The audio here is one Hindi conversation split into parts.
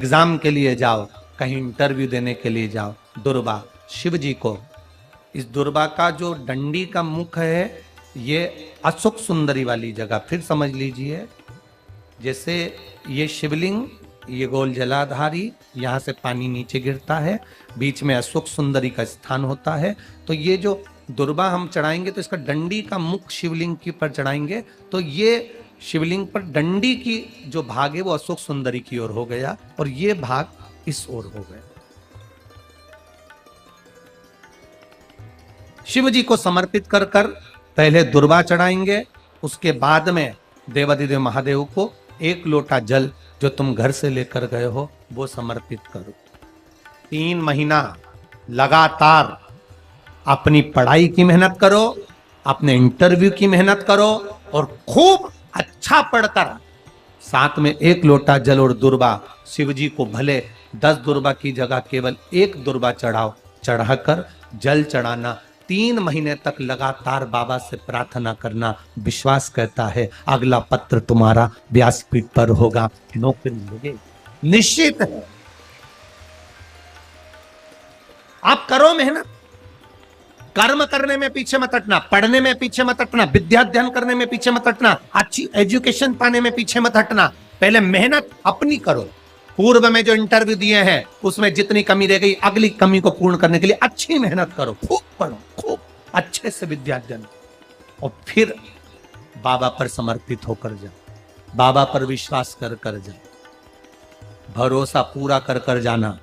एग्जाम के लिए जाओ, कहीं इंटरव्यू देने के लिए जाओ, दुर्वा शिव जी को, इस दुर्वा का जो डंडी का मुख है ये अशोक सुंदरी वाली जगह, फिर समझ लीजिए जैसे ये शिवलिंग, ये गोल जलाधारी, यहाँ से पानी नीचे गिरता है, बीच में अशोक सुंदरी का स्थान होता है। तो ये जो दुर्वा हम चढ़ाएंगे तो इसका डंडी का मुख शिवलिंग के पर चढ़ाएंगे तो ये शिवलिंग पर डंडी की जो भाग है वो अशोक सुंदरी की ओर हो गया और ये भाग इस ओर हो गया। शिव जी को समर्पित कर कर पहले दुर्वा चढ़ाएंगे, उसके बाद में देवाधिदेव महादेव को एक लोटा जल जो तुम घर से लेकर गए हो वो समर्पित करो। 3 महीना लगातार अपनी पढ़ाई की मेहनत करो, अपने इंटरव्यू की मेहनत करो और खूब अच्छा पढ़कर साथ में 1 लोटा जल और दुर्वा, शिव जी को भले 10 दुर्वा की जगह केवल 1 दुर्वा चढ़ाओ, चढ़ाकर जल चढ़ाना, 3 महीने तक लगातार बाबा से प्रार्थना करना। विश्वास कहता है अगला पत्र तुम्हारा व्यासपीठ पर होगा, नौकरी मिलेगी, निश्चित है। आप करो मेहनत, कर्म करने में पीछे मत हटना, पढ़ने में पीछे मत हटना, विद्या अध्ययन करने में पीछे मत हटना, अच्छी एजुकेशन पाने में पीछे मत हटना। पहले मेहनत अपनी करो। पूर्व में जो इंटरव्यू दिए हैं उसमें जितनी कमी रह गई अगली कमी को पूर्ण करने के लिए अच्छी मेहनत करो, खूब पढ़ो, खूब अच्छे से विद्या अध्ययन, और फिर बाबा पर समर्पित होकर जाओ, बाबा पर विश्वास कर कर जाओ, भरोसा पूरा कर कर जाना।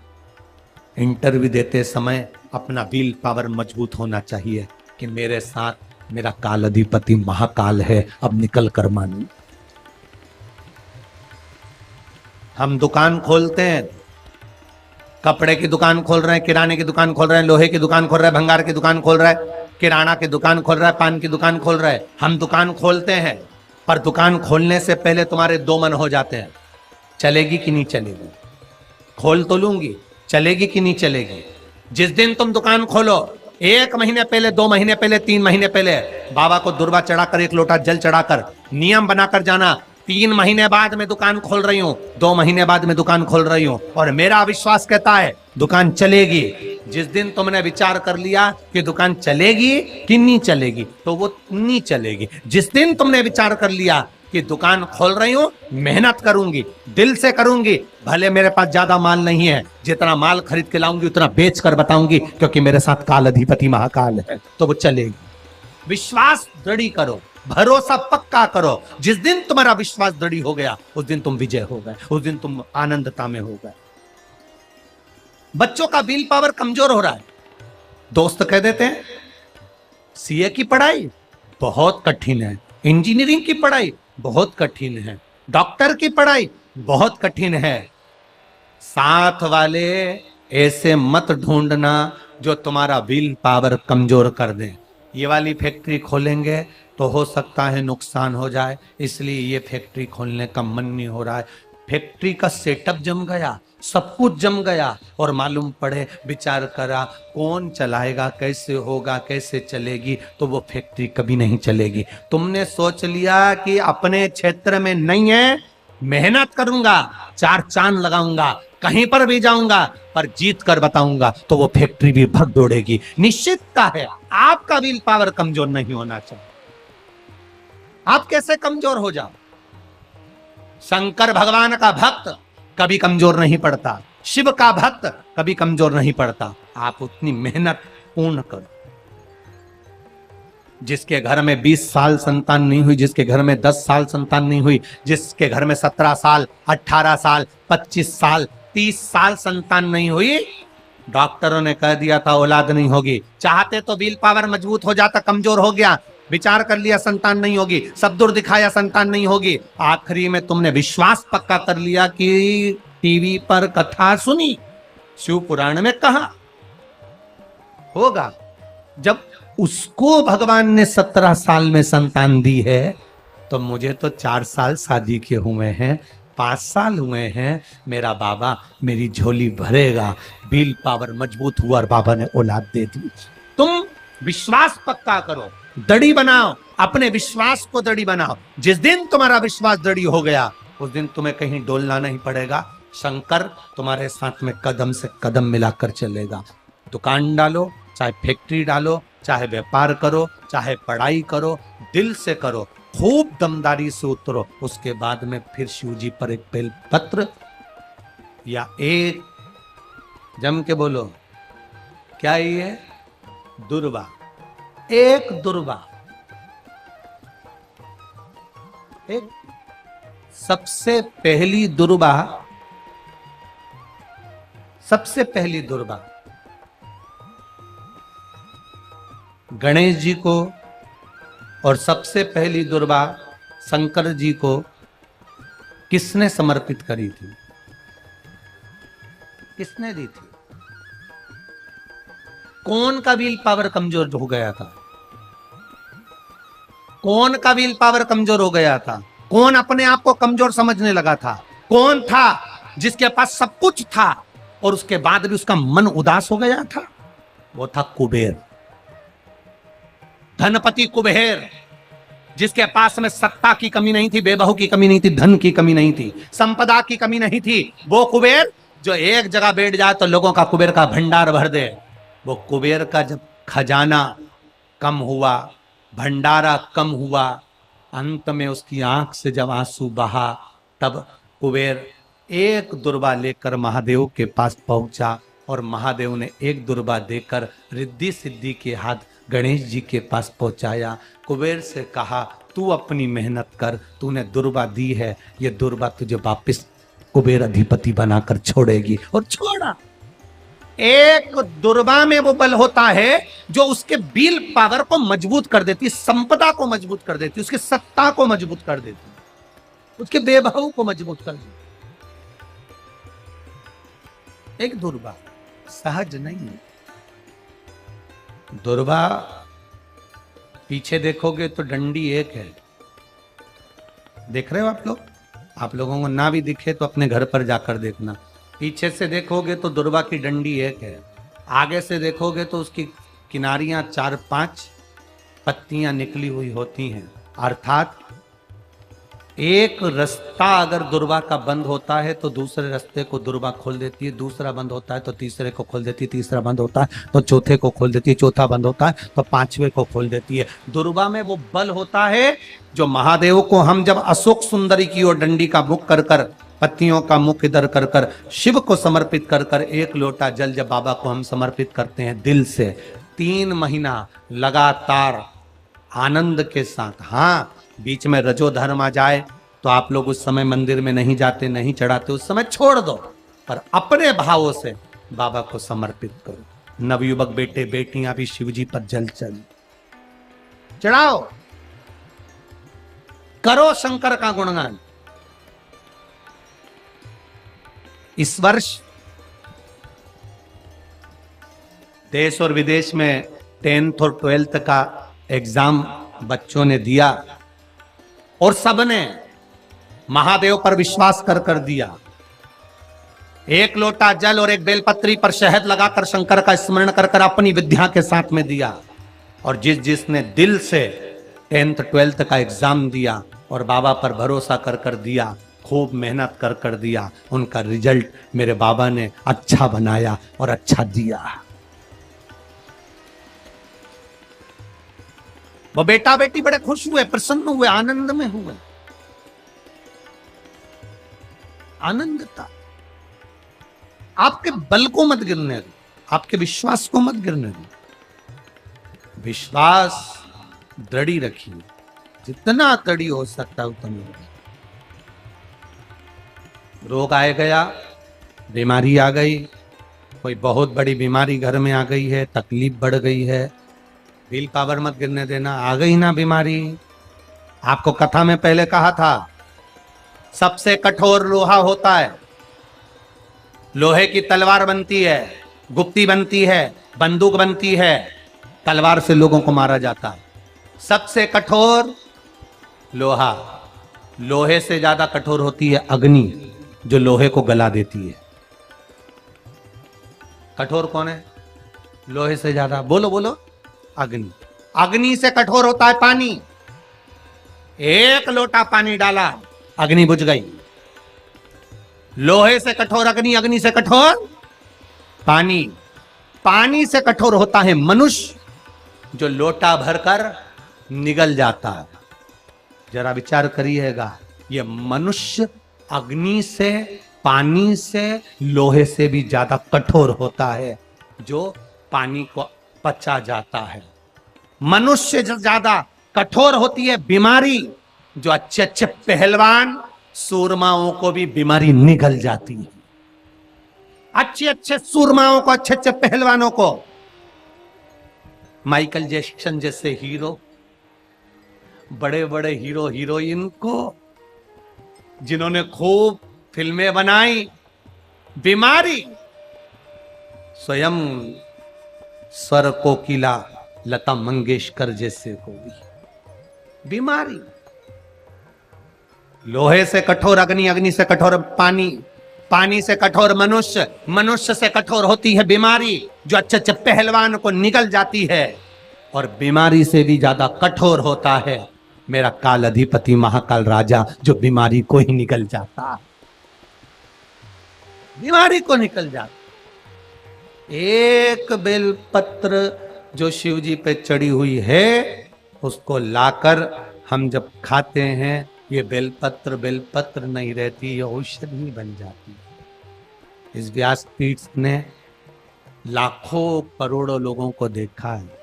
इंटरव्यू देते समय अपना विल पावर मजबूत होना चाहिए कि मेरे साथ मेरा काल अधिपति महाकाल है, अब निकल कर मानू। हम दुकान खोलते हैं, कपड़े की दुकान खोल रहे हैं, किराने की दुकान खोल रहे हैं, लोहे की दुकान खोल रहे हैं, भंगार की दुकान खोल रहे हैं, किराना की दुकान खोल रहा है, पान की दुकान खोल रहे हैं। हम दुकान खोलते हैं पर दुकान खोलने से पहले तुम्हारे 2 मन हो जाते हैं, चलेगी कि नहीं चलेगी, खोल तो लूंगी, चलेगी कि नहीं चलेगी। जिस दिन तुम दुकान खोलो 1 महीने पहले, 2 महीने पहले, 3 महीने पहले बाबा को दुर्वा चढ़ाकर 1 लोटा जल चढ़ाकर नियम बनाकर जाना, 3 महीने बाद मैं दुकान खोल रही हूं, 2 महीने बाद मैं दुकान खोल रही हूं और मेरा विश्वास कहता है दुकान चलेगी। जिस दिन तुमने विचार कर लिया कि दुकान चलेगी कि नहीं चलेगी तो वो नहीं चलेगी। जिस दिन तुमने विचार कर लिया कि दुकान खोल रही हूं, मेहनत करूंगी, दिल से करूंगी, भले मेरे पास ज्यादा माल नहीं है, जितना माल खरीद के लाऊंगी उतना बेच कर बताऊंगी क्योंकि मेरे साथ काल अधिपति महाकाल है, तो वो चलेगी। विश्वास दृढ़ करो, भरोसा पक्का करो। जिस दिन तुम्हारा विश्वास दृढ़ हो गया उस दिन तुम विजय हो गए, उस दिन तुम आनंदता में हो गए। बच्चों का विल पावर कमजोर हो रहा है, दोस्त कह देते हैं सीए की पढ़ाई बहुत कठिन है, इंजीनियरिंग की पढ़ाई बहुत कठिन है, डॉक्टर की पढ़ाई बहुत कठिन है। साथ वाले ऐसे मत ढूंढना जो तुम्हारा विल पावर कमजोर कर दे। ये वाली फैक्ट्री खोलेंगे तो हो सकता है नुकसान हो जाए, इसलिए ये फैक्ट्री खोलने का मन नहीं हो रहा है। फैक्ट्री का सेटअप जम गया, सब कुछ जम गया और मालूम पड़े, विचार करा कौन चलाएगा, कैसे होगा, कैसे चलेगी, तो वो फैक्ट्री कभी नहीं चलेगी। तुमने सोच लिया कि अपने क्षेत्र में नहीं है, मेहनत करूंगा, 4 चांद लगाऊंगा, कहीं पर भी जाऊंगा पर जीत कर बताऊंगा, तो वो फैक्ट्री भी भग दौड़ेगी। निश्चित का है आपका विल पावर कमजोर नहीं होना चाहिए। आप कैसे कमजोर हो जाओ? शंकर भगवान का भक्त कभी कमजोर नहीं पड़ता, शिव का भक्त कभी कमजोर नहीं पड़ता। आप उतनी मेहनत पूर्ण करो। जिसके घर में 20 साल संतान नहीं हुई, जिसके घर में 10 साल संतान नहीं हुई, जिसके घर में 17 साल, 18 साल, 25 साल, 30 साल संतान नहीं हुई, डॉक्टरों ने कह दिया था औलाद नहीं होगी। चाहते तो विल पावर मजबूत हो जाता, कमजोर हो गया, विचार कर लिया संतान नहीं होगी, सब दूर दिखाया संतान नहीं होगी, आखिरी में तुमने विश्वास पक्का कर लिया कि टीवी पर कथा सुनी, शिव पुराण में कहा होगा। जब उसको भगवान ने 17 साल में संतान दी है तो मुझे तो 4 साल शादी के हुए हैं, 5 साल हुए हैं, मेरा बाबा मेरी झोली भरेगा। विल पावर मजबूत हुआ और बाबा ने औलाद दे दी। तुम विश्वास पक्का करो, दड़ी बनाओ, अपने विश्वास को दड़ी बनाओ। जिस दिन तुम्हारा विश्वास दड़ी हो गया उस दिन तुम्हें कहीं डोलना नहीं पड़ेगा, शंकर तुम्हारे साथ में कदम से कदम मिलाकर चलेगा। दुकान डालो, चाहे फैक्ट्री डालो, चाहे व्यापार करो, चाहे पढ़ाई करो, दिल से करो, खूब दमदारी से उतरो। उसके बाद में फिर शिव जी पर एक बेल पत्र या एक, जम के बोलो, क्या ये दुर्वा, एक दुर्वा, एक सबसे पहली दुर्वा, सबसे पहली दुर्वा गणेश जी को और सबसे पहली दुर्वा शंकर जी को किसने समर्पित करी थी? किसने दी थी? कौन का विल पावर कमजोर हो गया था? कौन का विल पावर कमजोर हो गया था? कौन अपने आप को कमजोर समझने लगा था? कौन था जिसके पास सब कुछ था और उसके बाद भी उसका मन उदास हो गया था? वो था कुबेर, धनपति कुबेर, जिसके पास में सत्ता की कमी नहीं थी, बेबहू की कमी नहीं थी, धन की कमी नहीं थी, संपदा की कमी नहीं थी। वो कुबेर जो एक जगह बैठ जाए तो लोगों का कुबेर का भंडार भर दे। वो कुबेर का जब खजाना कम हुआ, भंडारा कम हुआ, अंत में उसकी आंख से जब आंसू बहा, तब कुबेर एक दुर्वा लेकर महादेव के पास पहुंचा और महादेव ने एक दुर्वा देकर रिद्धि सिद्धि के हाथ गणेश जी के पास पहुंचाया। कुबेर से कहा, तू अपनी मेहनत कर, तूने दुर्वा दी है, ये दुर्वा तुझे वापस कुबेर अधिपति बनाकर छोड़ेगी। और छोड़ा। एक दुर्वा में वो बल होता है जो उसके विल पावर को मजबूत कर देती, संपदा को मजबूत कर देती, उसकी सत्ता को मजबूत कर देती, उसके बेबहू को मजबूत कर देती। एक दुर्वा सहज नहीं। दुर्वा पीछे देखोगे तो डंडी एक है। देख रहे हो आप लोग? आप लोगों को ना भी दिखे तो अपने घर पर जाकर देखना। पीछे से देखोगे तो दुर्वा की डंडी एक है, आगे से देखोगे तो उसकी किनारियां 4-5 पत्तियां निकली हुई होती हैं। अर्थात एक रास्ता अगर दुर्वा का बंद होता है तो दूसरे रास्ते को दुर्वा खोल देती है, दूसरा बंद होता है तो तीसरे को खोल देती है, तीसरा बंद होता है तो चौथे को खोल देती है, चौथा बंद होता है तो पांचवे को खोल देती है। दुर्वा में वो बल होता है जो महादेव को हम जब अशोक सुंदरी की ओर डंडी का मुख कर कर, पत्तियों का मुख इधर कर कर, शिव को समर्पित कर कर, एक लोटा जल जब बाबा को हम समर्पित करते हैं दिल से, 3 महीना लगातार आनंद के साथ, हाँ बीच में रजो धर्म आ जाए तो आप लोग उस समय मंदिर में नहीं जाते, नहीं चढ़ाते, उस समय छोड़ दो, पर अपने भावों से बाबा को समर्पित करो। नवयुवक बेटे बेटियां भी शिव जी पर जल चढ़ाओ, करो शंकर का गुणगान। इस वर्ष देश और विदेश में 10th और 12th का एग्जाम बच्चों ने दिया और सबने महादेव पर विश्वास कर कर दिया। एक लोटा जल और एक बेलपत्री पर शहद लगाकर शंकर का स्मरण कर कर अपनी विद्या के साथ में दिया। और जिसने दिल से 10th 12th का एग्जाम दिया और बाबा पर भरोसा कर कर दिया, खूब मेहनत कर कर दिया, उनका रिजल्ट मेरे बाबा ने अच्छा बनाया और अच्छा दिया। वो बेटा बेटी बड़े खुश हुए, प्रसन्न हुए, आनंद में हुए। आनंद था। आपके बल को मत गिरने दो, आपके विश्वास को मत गिरने दो। विश्वास दृढ़ रखिए, जितना दृढ़ हो सकता है उतना रखिए। रोग आ गया, बीमारी आ गई, कोई बहुत बड़ी बीमारी घर में आ गई है, तकलीफ बढ़ गई है, विल पावर मत गिरने देना। आ गई ना बीमारी, आपको कथा में पहले कहा था, सबसे कठोर लोहा होता है, लोहे की तलवार बनती है, गुप्ती बनती है, बंदूक बनती है, तलवार से लोगों को मारा जाता है। सबसे कठोर लोहा, लोहे से ज्यादा कठोर होती है अग्नि, जो लोहे को गला देती है। कठोर कौन है लोहे से ज्यादा? बोलो बोलो, अग्नि। अग्नि से कठोर होता है पानी। एक लोटा पानी डाला, अग्नि बुझ गई। लोहे से कठोर अग्नि, अग्नि से कठोर पानी, पानी से कठोर होता है मनुष्य, जो लोटा भरकर निगल जाता है। जरा विचार करिएगा, ये मनुष्य अग्नि से, पानी से, लोहे से भी ज्यादा कठोर होता है, जो पानी को पचा जाता है। मनुष्य से ज्यादा कठोर होती है बीमारी, जो अच्छे अच्छे पहलवान सूरमाओं को भी बीमारी निगल जाती है। अच्छे अच्छे सूरमाओं को, अच्छे अच्छे पहलवानों को, माइकल जैक्सन जैसे हीरो, बड़े बड़े हीरो हीरोइन को, जिन्होंने खूब फिल्में बनाई, बीमारी स्वयं स्वर कोकिला लता मंगेशकर जैसे को भी बीमारी। लोहे से कठोर अग्नि, अग्नि से कठोर पानी, पानी से कठोर मनुष्य, मनुष्य से कठोर होती है बीमारी, जो अच्छे अच्छे पहलवान को निगल जाती है। और बीमारी से भी ज्यादा कठोर होता है मेरा काल अधिपति महाकाल राजा, जो बीमारी को ही निगल जाता, बीमारी को निकल जाता। एक बेलपत्र जो शिव जी पे चढ़ी हुई है, उसको लाकर हम जब खाते हैं, ये बेलपत्र बेलपत्र नहीं रहती, ये औषधि बन जाती है। इस व्यासपीठ ने लाखों करोड़ों लोगों को देखा है,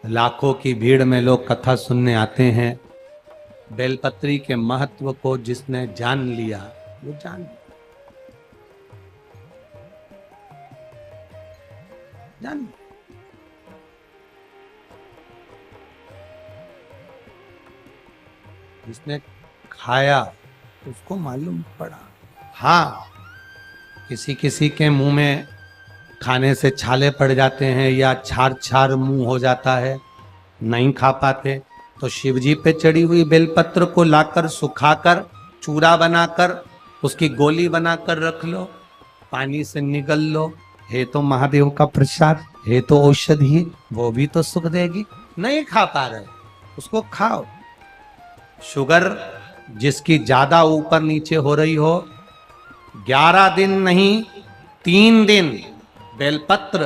लाखों की भीड़ में लोग कथा सुनने आते हैं। बेलपत्री के महत्व को जिसने जान लिया, वो जान लिया, जान लिया। जिसने खाया उसको मालूम पड़ा। हाँ, किसी किसी के मुंह में खाने से छाले पड़ जाते हैं या छार छार मुंह हो जाता है, नहीं खा पाते, तो शिवजी पे चढ़ी हुई बेलपत्र को लाकर सुखाकर चूरा बनाकर उसकी गोली बनाकर रख लो, पानी से निगल लो। है तो महादेव का प्रसाद, है तो औषधि, वो भी तो सुख देगी। नहीं खा पा रहे, उसको खाओ। शुगर जिसकी ज्यादा ऊपर नीचे हो रही हो, 11 दिन नहीं 3 दिन बेलपत्र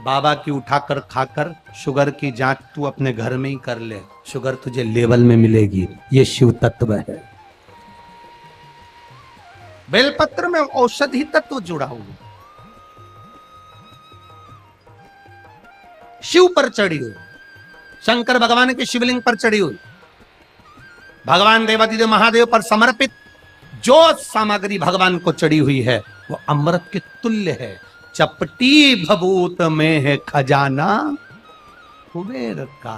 बाबा की उठाकर खाकर शुगर की जांच तू अपने घर में ही कर ले, शुगर तुझे लेवल में मिलेगी। ये शिव तत्व है। बेलपत्र में औषधि तत्व जुड़ा हुआ, शिव पर चढ़ी हुई, शंकर भगवान के शिवलिंग पर चढ़ी हुई, भगवान देवादिदेव महादेव पर समर्पित जो सामग्री भगवान को चढ़ी हुई है, वो अमृत के तुल्य है। चपटी भभूत में है खजाना कुबेर का।